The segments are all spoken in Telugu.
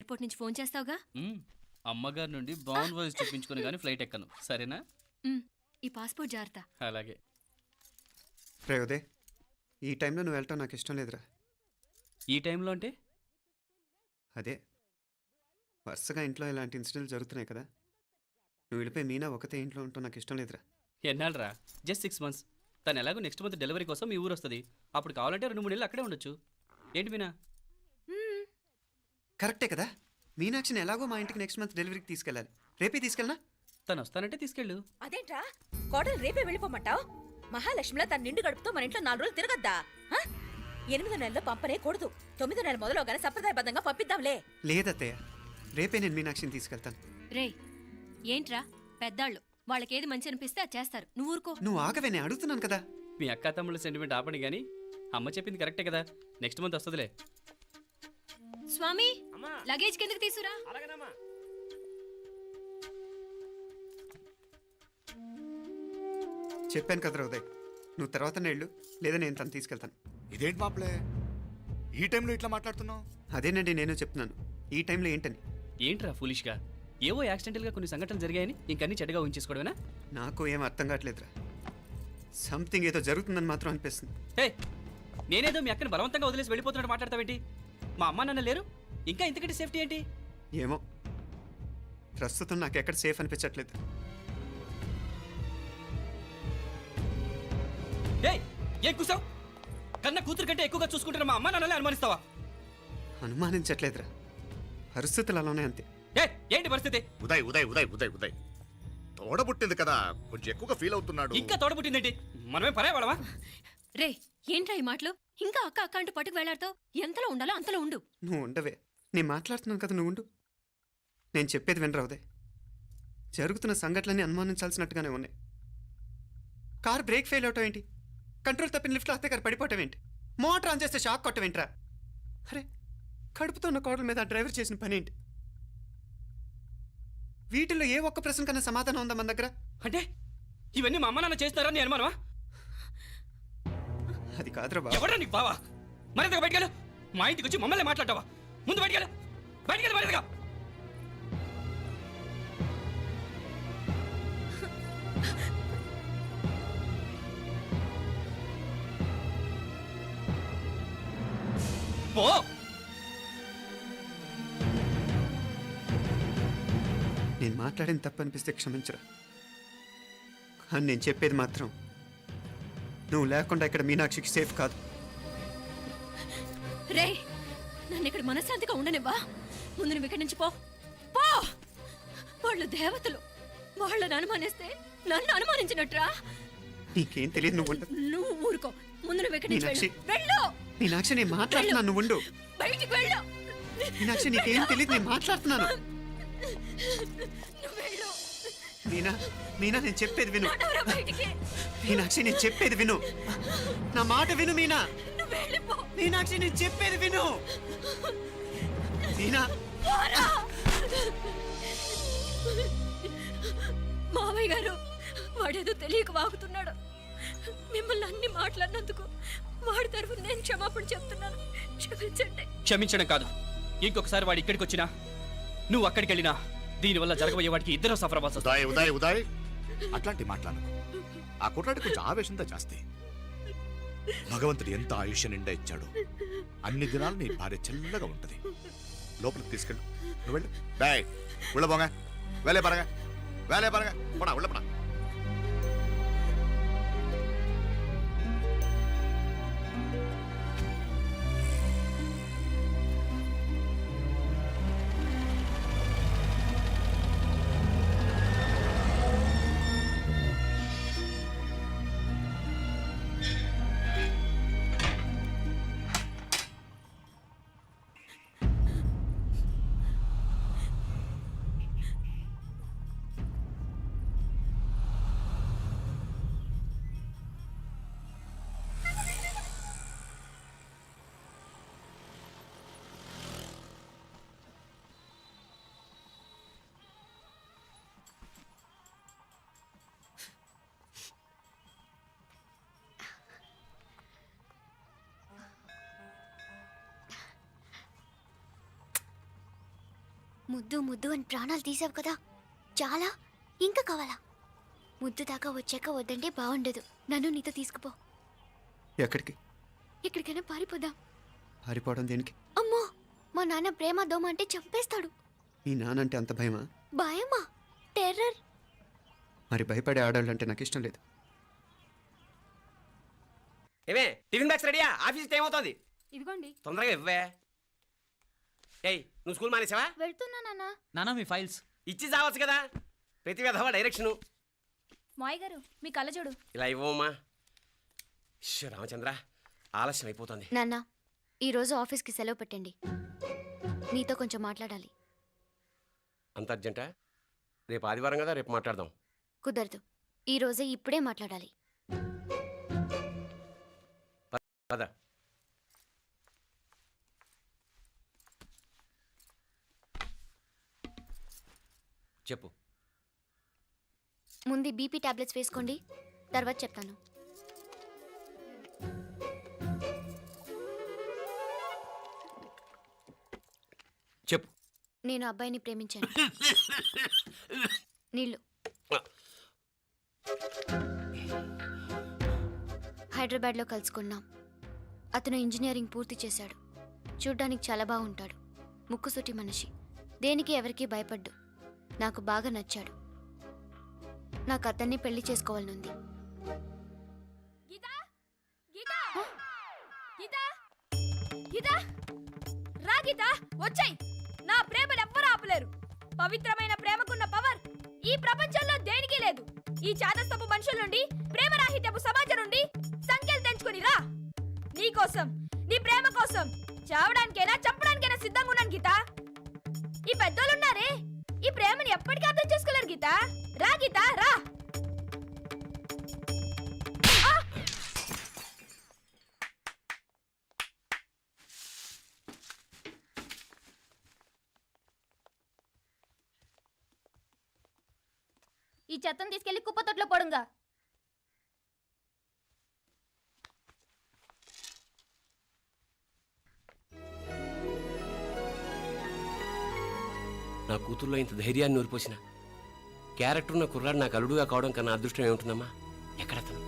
ఎయిర్పోర్ట్ నుంచి ఫోన్ చేస్తావుగా? అమ్మగారి నుండి బౌన్ వాయిస్ చూపించుకుని కానీ ఫ్లైట్ ఎక్కను, సరేనా? ఈ పాస్పోర్ట్ జాగ్రత్త. అలాగే. రే ఉదయ్, ఈ టైంలో నువ్వు వెళ్ళటం నాకు ఇష్టం లేదురా. ఈ టైంలో అంటే? అదే వరుసగా ఇంట్లో ఇలాంటి ఇన్సిడెంట్లు జరుగుతున్నాయి కదా, నువ్వు వెళ్ళిపోయి మీనా ఒకతే ఇంట్లో ఉంటావు నాకు ఇష్టం లేదురా. ఎన్నాళ్ళరా? Just 6 months. తను ఎలాగో నెక్స్ట్ మంత్ డెలివరీ కోసం మీ ఊరు వస్తుంది. అప్పుడు కావాలంటే 2-3 నెలలు అక్కడే ఉండొచ్చు. ఏంటి మీనా? కరెక్టే కదా, మీనాక్షిని ఎలాగో మా ఇంటికి నెక్స్ట్ మంత్ డెలివరీకి తీసుకెళ్ళాలి. రేపే తీసుకెళ్ళనా? తను వస్తానంటే తీసుకెళ్ళు. అదేంట్రా కోడలు రేపే వెళ్ళిపోమంటావు? మహాలక్ష్మిలా తన నిండు గడుపుతో మన ఇంట్లో 4 రోజులు తిరగద్దా? 8వ నెలలో పంపనే కూడదు. 9వ నెల మొదలుగానే సంప్రదాయబద్ధంగా పంపిద్దాంలే. లేదత్తయ్య, రేపే నేను మీనాక్షిని తీసుకెళ్తాను. రే ఏంట్రా పెద్దాళ్ళు, వాళ్ళకేది మంచి అనిపిస్తే అది చేస్తారు. నువ్వు ఊరుకో. నువ్వు ఆగవే, నేను అడుగుతున్నాను కదా. మీ అక్క తమ్ముళ్ళ సెంటిమెంట్ ఆపండి కానీ అమ్మ చెప్పింది కరెక్టే కదా, నెక్స్ట్ మంత్ వస్తుందిలే. స్వామి, లగేజ్ కిందకి తీసురా. చెప్పాను కదరా ఉదయ్, నువ్వు తర్వాత నేళ్ళు లేదా నేను తను తీసుకెళ్తాను. ఇదేంటి మాప్లే ఈ టైంలో ఇట్లా మాట్లాడుతున్నావు? అదేనండి నేను చెప్తున్నాను, ఈ టైంలో ఏంటని. ఏంట్రా ఫులిష్గా? ఏవో యాక్సిడెంటల్గా కొన్ని సంఘటనలు జరిగాయని ఇంకన్నీ చెడ్డగా ఉంచేసుకోవడమేనా? నాకు ఏం అర్థం కావట్లేదురా, సంథింగ్ ఏదో జరుగుతుందని మాత్రం అనిపిస్తుంది. హే, నేనేదో మీ అక్కని బలవంతంగా వదిలేసి వెళ్ళిపోతున్నట్టు మాట్లాడతావేంటి? మా అమ్మ నాన్న లేరు, ఇంకా ఇంతకంటే సేఫ్టీ ఏంటి? ఏమో, ప్రస్తుతం నాకు ఎక్కడ సేఫ్ అనిపించట్లేదు. ఏం కూసావు? కన్న కూతురు కంటే ఎక్కువగా చూసుకుంటున్న మా అమ్మ నాన్నలే అనుమానిస్తావా? అనుమానించట్లేదురా, పరిస్థితులు అలానే అంతే. ఏంటి పరిస్థితి? ఉదయ్ ఉదయ్ ఉదయ్ ఉదయ్ ఉదయ్ తోడబుట్టింది కదా, కొంచెం ఎక్కువగా ఫీల్ అవుతున్నాడు. ఇంకా తోడబుట్టిందేంటి? మనమే పరాయవాడవా? రే ఏంట్రా ఈ మాటలు? ఇంకా అక్క అక్క అంటూ పట్టుకు వెళ్లాడుతావు. ఎంతలో ఉండాలో అంతలో ఉండు. నువ్వు ఉండవే, నేను మాట్లాడుతున్నాను కదా, నువ్వు ఉండు. నేను చెప్పేది వినరా ఉదయ్, జరుగుతున్న సంఘటనలన్నీ అనుమానించాల్సినట్టుగానే ఉన్నాయి. కార్ బ్రేక్ ఫెయిల్ అవటం ఏంటి, కంట్రోల్ తప్పిన లిఫ్ట్లో అత్తే గారు పడిపోవటం ఏంటి, మోటార్ ఆన్ చేస్తే షాక్ కొట్టం ఏంట్రా? అరే, కడుపుతో ఉన్న కోడల మీద ఆ డ్రైవర్ చేసిన పని ఏంటి? వీటిల్లో ఏ ఒక్క ప్రశ్న కన్నా సమాధానం ఉందా మన దగ్గర? అంటే ఇవన్నీ మా అమ్మ నాన్న చేస్తారా నీ అనుమానమా? అది కాదురా బాబు. ఎవరా నీకు బావా? మరింతగా బయటకెళ్ళు. మా ఇంటికి వచ్చి మమ్మల్ని మాట్లాడతావా? ముందు బయటకెళ్ళు, బయటకెళ్ళు మరింతగా. పో. నేను మాట్లాడిన తప్పు అనిపిస్తే క్షమించరా, కానీ నేను చెప్పేది మాత్రం నువ్వు లేకుండా ఇక్కడ మీనాక్షికి సేఫ్ కాదు. రే నన్ను ఇక్కడ మనశ్శాంతిగా ఉండనివ్వా. ముందు నువ్వు ఇక్కడి నుంచి పో. పో. వాళ్ళు దేవతలు, వాళ్ళని అనుమానిస్తే నన్ను అనుమానించినట్రా. నీకేం తెలియదు, నువ్వు ఉండదు. నువ్వు ఊరుకో. ముందు నువ్వు ఇక్కడి నుంచి మీనాక్షి, వెళ్ళు. మీనాక్షి నేను మాట్లాడుతున్నాను, నువ్వు ఉండు. బయటికి వెళ్ళు. మీనాక్షి నీకేం తెలియదు, నేను మాట్లాడుతున్నాను. నువ్వు వెళ్ళు. మీనా, మీనా నేను చెప్పేది విను. నడవరా బయటికి. మీనాక్షి నేను చెప్పేది విను, నా మాట విను మీనా. నువ్వు వెళ్ళిపో. మీనాక్షి నేను చెప్పేది విను. మీనా, పోరా. మావయ్య గారు, వాడేదో తెలియక వాగుతున్నాడు. మిమ్మల్ని అన్ని మాట్లాడినందుకు వాడి తరఫున నేను క్షమాపణ చెప్తున్నాను. క్షమించండి. క్షమించడం కాదు, ఇంకొకసారి వాడు ఇక్కడికి వచ్చినా నువ్వు అక్కడికి వెళ్ళినా దీనివల్ల జరగబోయే వాడికి ఇద్దరు సఫర్ అవ్వాల్సి వస్తుంది. ఉదయ్ ఉదయ్ ఉదయ్ అట్లాంటి మాట్లాడకు. ఆ కుట్రాడి కొంచెం ఆవేశంతో జాస్తి. భగవంతుడు ఎంత ఆయుష్య నిండా ఇచ్చాడు, అన్ని దినాలు నీ భార్య చల్లగా ఉంటది. లోపలికి తీసుకెళ్ళు, నువ్వు వెళ్ళు. బాయ్ ఉళ్ళ పోగా, వేలే పరగా, వేలే పరగా, పోనా ఉళ్ళ పోనా. ముద్దు ముద్దు అని ప్రాణాలు తీసావు కదా, చాలా ఇంకా కావాలా? ముద్దు దాకా వచ్చాక వద్దంటే బాగుండదు. నన్ను నీతో తీసుకుపో. ఎక్కడికి? ఎక్కడికైనా పారిపోదాం. పారిపోవడం దేనికి? అమ్మో, మా నాన్న ప్రేమ దోమ అంటే చంపేస్తాడు. మీ నానంటే అంత భయమా? భయమా? టెర్రర్. మరి భయపడే ఆడాలంటే నాకు ఇష్టం లేదు. ఏమే టిఫిన్ బ్యాగ్స్ రెడీయా? ఆఫీస్ టైం అవుతుంది. ఇదిగోండి. తొందరగా ఇవ్వే. ఏయ్ నువ్వు స్కూల్ మానేసావా? వెళ్తున్నా నాన్న. నానా మీ ఫైల్స్. ఇచ్చి చావచ్చు కదా. ప్రతి విధవా డైరెక్షను. మాయ్ గారు మీ కళ్ళజోడు. ఇలా ఇవ్వమ్మా. రామచంద్ర ఆలస్యం అయిపోతుంది. నాన్న, ఈరోజు ఆఫీస్కి సెలవు పెట్టండి. నీతో కొంచెం మాట్లాడాలి. అంత అర్జెంటా? రేపు ఆదివారం కదా, రేపు మాట్లాడదాం. కుదరదు, ఈరోజే ఇప్పుడే మాట్లాడాలి. పద. చెప్పు. ముందు బీపీ టాబ్లెట్స్ వేసుకోండి, తర్వాత చెప్తాను. చెప్పు. నేను అబ్బాయిని ప్రేమించాను. నీళ్ళు. హైదరాబాద్లో కలుసుకున్నాం. అతను ఇంజనీరింగ్ పూర్తి చేశాడు. చూడ్డానికి చాలా బాగుంటాడు. ముక్కుసూటి మనిషి. దేనికి ఎవరికీ భయపడ్డు. నాకు బాగా నచ్చాడు. నాకు అతన్ని పెళ్లి చేసుకోవాలనుంది. రా గీత, వచ్చాయి. నా ప్రేమను ఎవ్వరూ ఆపలేరు. పవిత్రమైన ప్రేమకున్న పవర్ ఈ ప్రపంచంలో దేనికి లేదు. ఈ చాదస్తపు మనుషుల నుండి, ప్రేమరాహిత్యపు సమాజం నుండి సంఖ్యలు తెంచుకుని రా. నీ కోసం, నీ ప్రేమ కోసం చావడానికైనా చంపడానికైనా సిద్ధంగా ఉన్నాను గీత. ఈ పెద్దోళ్ళున్నారే, ఈ ప్రేమని ఎప్పటికీ అర్థం చేసుకోలేరు గీత. రా గీత, రా. ఈ చెత్తను తీసుకెళ్లి కుప్పతొట్లో పడుంగా. నా కూతుర్లో ఇంత ధైర్యాన్ని నూరిపోసిన క్యారెక్టర్ ఉన్న కుర్రాడు నాకు అల్లుడుగా కావడం కన్నా అదృష్టం ఏముంటుందమ్మా? ఎక్కడతను?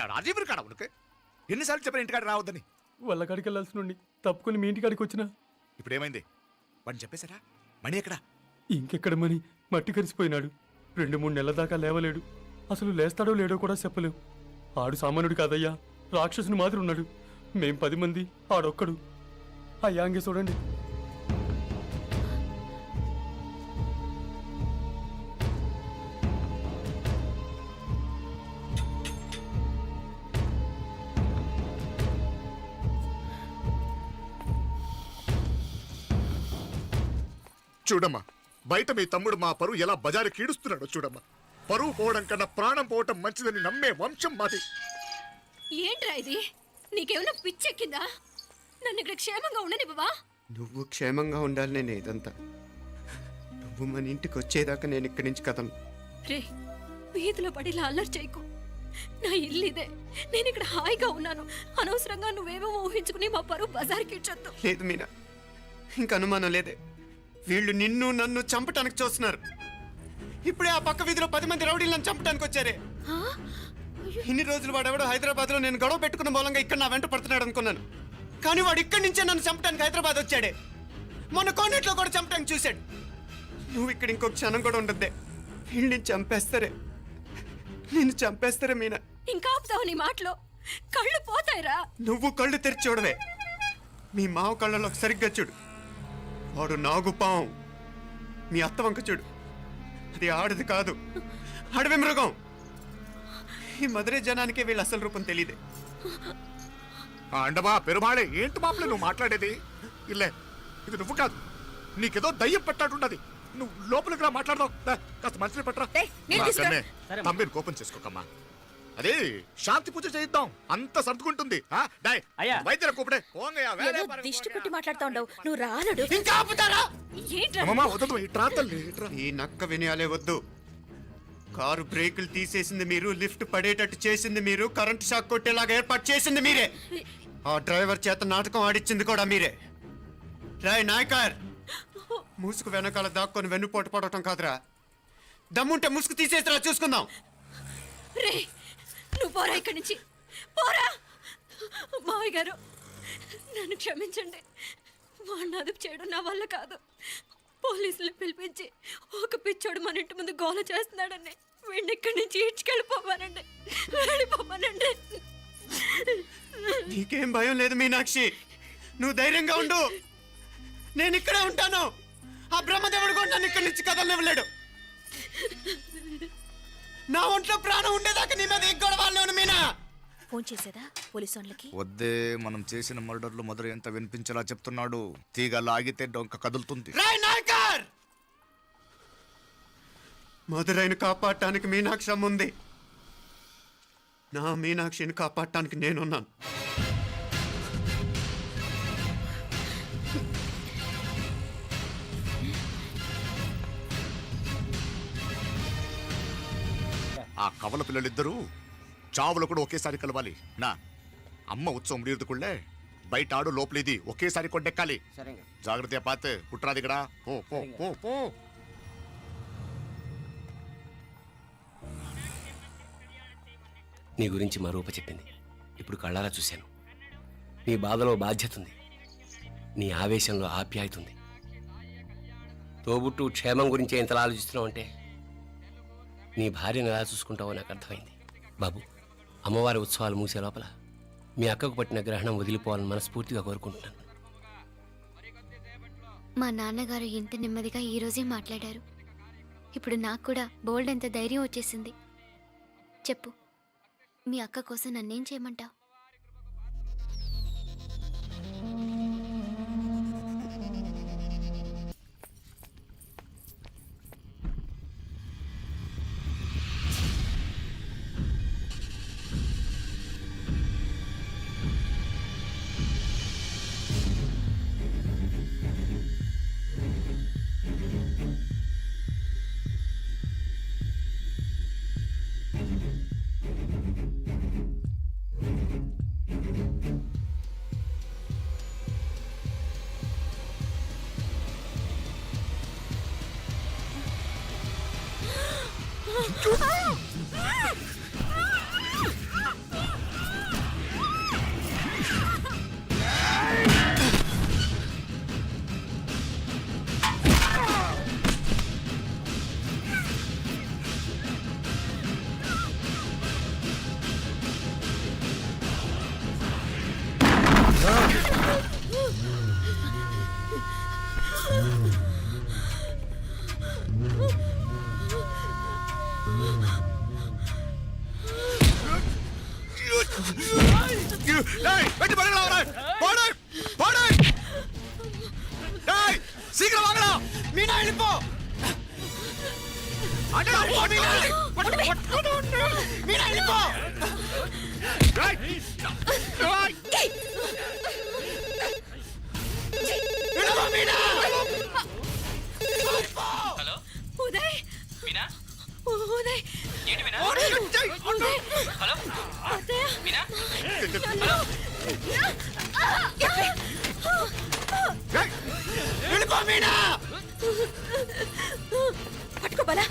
రాజీవ్ కాడ ఉనకు ఎన్నిసార్లు చెప్పిన ఇంటికాడ రావద్దని. వాళ్ళ కాడికి వెళ్ళాల్సి నుండి తప్పుకొని మీ ఇంటికాడికి వచ్చినా. ఇప్పుడు ఏమైంది? వాడిని చెప్పేశారా? మణి ఎక్కడా? ఇంకెక్కడ మని మట్టి కరిసిపోయినాడు. 2-3 నెలల దాకా లేవలేడు. అసలు లేస్తాడో లేడో కూడా చెప్పలేం. ఆడు సామాన్యుడు కాదయ్యా, రాక్షసుని మాదిరి ఉన్నాడు. మేం 10 మంది, ఆడొక్కడు. అయ్యా అంగే చూడండి. చూడమ్మా, బయట మీ తమ్ముడు మా పరువు ఎలా బజారు కీడుస్తున్నాడో చూడమ్మా. పరువు పోవడం కన్నా ప్రాణం పోవటం మంచిదని నమ్మే వంశం మాది. ఏంట్రా ఇది? నీకేమైనా పిచ్చెక్కిందా? నన్ను ఇక్కడ క్షేమంగా ఉండనివ్వవా? నువ్వు క్షేమంగా ఉండాలి నేను ఇదంతా. నువ్వు మన ఇంటికి వచ్చేదాకా నేను ఇక్కడి నుంచి కదలను. రే, వీధిలో పడి ఇలా అల్లరి చేయకు. నా ఇల్లు ఇదే, నేను ఇక్కడ హాయిగా ఉన్నాను. అనవసరంగా నువ్వేమో ఊహించుకుని మా పరువు బజార్కి ఇచ్చొద్దు. లేదు మీనా, ఇంక అనుమానం లేదే. వీళ్ళు నిన్ను నన్ను చంపటానికి చూస్తున్నారు. ఇప్పుడే ఆ పక్క వీధిలో 10 మంది రౌడీలు నన్ను చంపటానికి వచ్చారే. ఇన్ని రోజులు వాడెవడో హైదరాబాద్లో నేను గొడవ పెట్టుకున్న మూలంగా ఇక్కడ నా వెంట పడుతున్నాడు అనుకున్నాను. కానీ వాడు ఇక్కడి నుంచే నన్ను చంపటానికి హైదరాబాద్ వచ్చాడే. మొన్న కోనేట్లో కూడా చంపటానికి చూశాడు. నువ్వు ఇక్కడ ఇంకొక క్షణం కూడా ఉండద్దే. వీళ్ళని చంపేస్తారే, నిన్ను చంపేస్తారే మీనా. ఇంకా ఆపుతావు నీ మాటలో? కళ్ళు పోతాయిరా. నువ్వు కళ్ళు తెరిచి చూడవే. మీ మావ కళ్ళలో సరిగ్గా చూడు. వాడు నాగుపాం. మీ అత్త వంక చూడు, అది ఆడది కాదు, అడవి మృగం. ఈ మధురై జనానికే వీళ్ళ అసలు రూపం తెలియదే. అండమా పెరుమాళే, ఏంటి మాపలే నువ్వు మాట్లాడేది? ఇల్లే, ఇది నువ్వు కాదు, నీకేదో దయ్యం పెట్టాడున్నది. నువ్వు లోపలికి రా, మాట్లాడదాం. కాస్త మంచిని పట్టరా. తమ్మిని కోపం చేసుకోకమ్మా. అదే శాంతి పూజ చేయిద్దాం, అంత సర్దుకుంటుంది. వైద్యుల కూపడే దిష్టి పెట్టి మాట్లాడుతా ఉండవు. నువ్వు రానడు. ఇంకా ఆపుతారా? ఏంట్రా? వదదు, ఇట్రా తల్లి, ఇట్రా. ఈ నక్క వినయాలే వద్దు. కారు బ్రేకులు తీసేసింది మీరు, లిఫ్ట్ పడేటట్టు చేసింది మీరు, కరెంట్ షాక్ కొట్టేలాగా ఏర్పాటు చేసింది మీరే. ఆ డ్రైవర్ చేత నాటకం ఆడిచ్చింది కూడా మీరే. రాయ్ నాయకర్, ముసుగు వెనకాల దాక్కొని వెన్నుపోటు పడటం కాదురా. దమ్ముంటే ముసుగు తీసేసిరా, చూసుకుందాం. రే, నువ్వు పోరా ఇక్కడి నుంచి, పోరా. మావయ్య గారు, నన్ను క్షమించండి. వాడిని అదుపు చేయడం నా వల్ల కాదు. పోలీసులు పిలిపించి ఒక పిచ్చోడు మన ఇంటి ముందు గోల చేస్తున్నాడని వీడిని ఇక్కడి నుంచి ఈడ్చుకెళ్ళిపోమానండి, వెళ్ళిపోమానండి. నీకేం భయం లేదు మీనాక్షి, నువ్వు ధైర్యంగా ఉండు. నేను ఇక్కడే ఉంటాను. ఆ బ్రహ్మదేవుడు కూడా నన్ను ఇక్కడి నుంచి కదలనివ్వలేడు. నా ఒంట్లో ప్రాణం ఉండేదాకా నీ మీద గొడవలు మీనా. ఫోన్ చేసేదా పోలీసు వాళ్ళకి? వద్దే, మనం చేసిన మర్డర్లు మధుర ఎంత వినిపించేలా చెప్తున్నాడు. తీగ లాగితే డొంక కదులుతుంది. మధురైని కాపాడటానికి మీనాక్షి అమ్మ ఉంది. నా మీనాక్షిని కాపాడటానికి నేనున్నాను. ఆ కవల పిల్లలిద్దరూ చావులు కూడా ఒకేసారి కలవాలి. నా అమ్మ ఉత్సవం ముడియదుకుళ్ళే, బయట ఆడు లోపలిది ఒకేసారి కొండెక్కాలి. జాగ్రత్త పాత్ కుట్రాదిగడా. పో పో పో పో. నీ గురించి మా రూప చెప్పింది, ఇప్పుడు కళ్ళారా చూశాను. నీ బాధలో బాధ్యత ఉంది, నీ ఆవేశంలో ఆప్యాయత ఉంది. తోబుట్టు క్షేమం గురించి ఎంతలా ఆలోచిస్తున్నావు అంటే నీ భార్యను ఎలా చూసుకుంటావో నాకు అర్థమైంది. బాబు, అమ్మవారి ఉత్సవాలు మూసే లోపల మీ అక్కకు పట్టిన గ్రహణం వదిలిపోవాలని మనస్ఫూర్తిగా కోరుకుంటున్నాను. మా నాన్నగారు ఎంత నెమ్మదిగా ఈరోజే మాట్లాడారు. ఇప్పుడు నాకు కూడా బోల్డ్ ఎంత ధైర్యం వచ్చేసింది. చెప్పు, మీ అక్క కోసం నన్నేం చేయమంటావు? వెంటి పడగలవరా పోడు పోడు ఏయ్ శీఘ్రం వాగరా మీనా వెళ్ళిపో అంటే మీనా వెళ్ళిపో హలో ఉదయ్ మీనా ఉదయ్ ఏంటి మీనా ఉదయ్ హలో అత్తయ్య మీనా వెళ్ళిపో మీనా పట్టుకోబాలా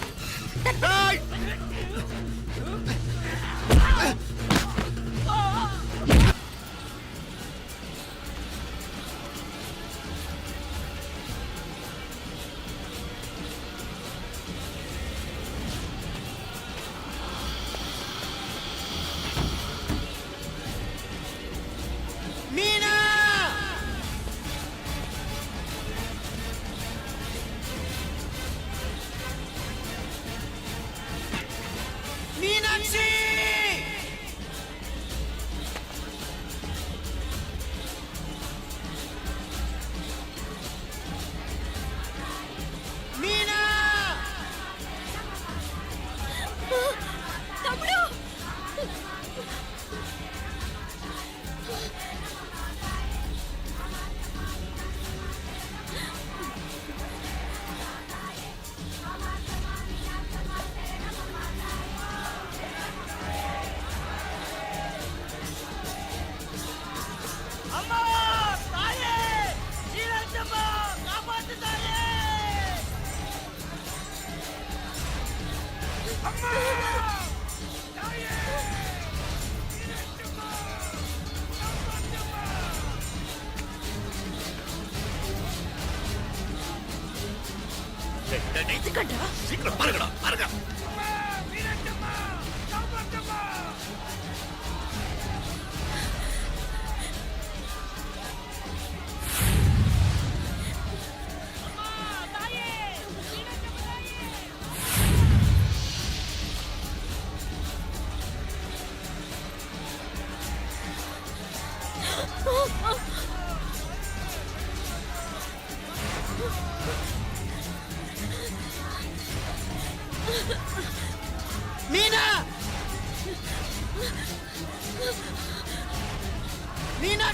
మీనా మీనాక్షి మీనా తమ్ముడు శీఘ్రం పరగడా పరగ మీనా మీనాక్షి మీనా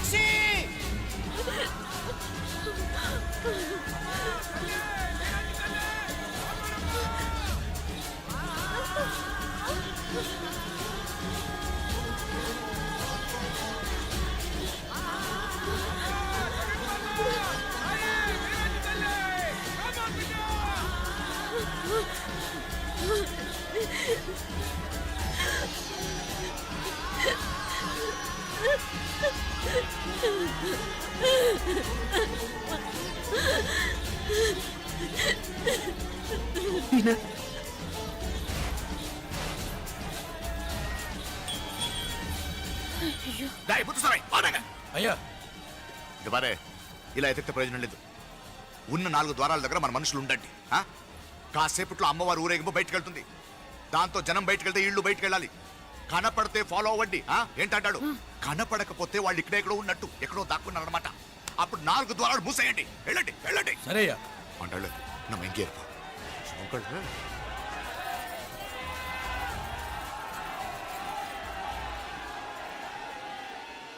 అయ్యా ఇవ్వరే ఇలా ఎతికితే ప్రయోజనం లేదు ఉన్న 4 ద్వారాల దగ్గర మన మనుషులు ఉండండి ఆ? కాసేపట్లో అమ్మవారు ఊరేగింపు బయటకు వెళ్తుంది దాంతో జనం బయటకు వెళ్తే ఇళ్ళు బయటకు వెళ్ళాలి కనపడితే ఫాలో అవ్వండి ఏంటంటాడు కనపడకపోతే వాళ్ళు ఇక్కడెక్కడో ఉన్నట్టు ఎక్కడో దాక్కున్నారు అనమాట అప్పుడు 4 ద్వారాలు మూసేయండి వెళ్ళండి వెళ్ళండి సరేయ్యా అంటాడు నమ్మ ఇంకేర్పు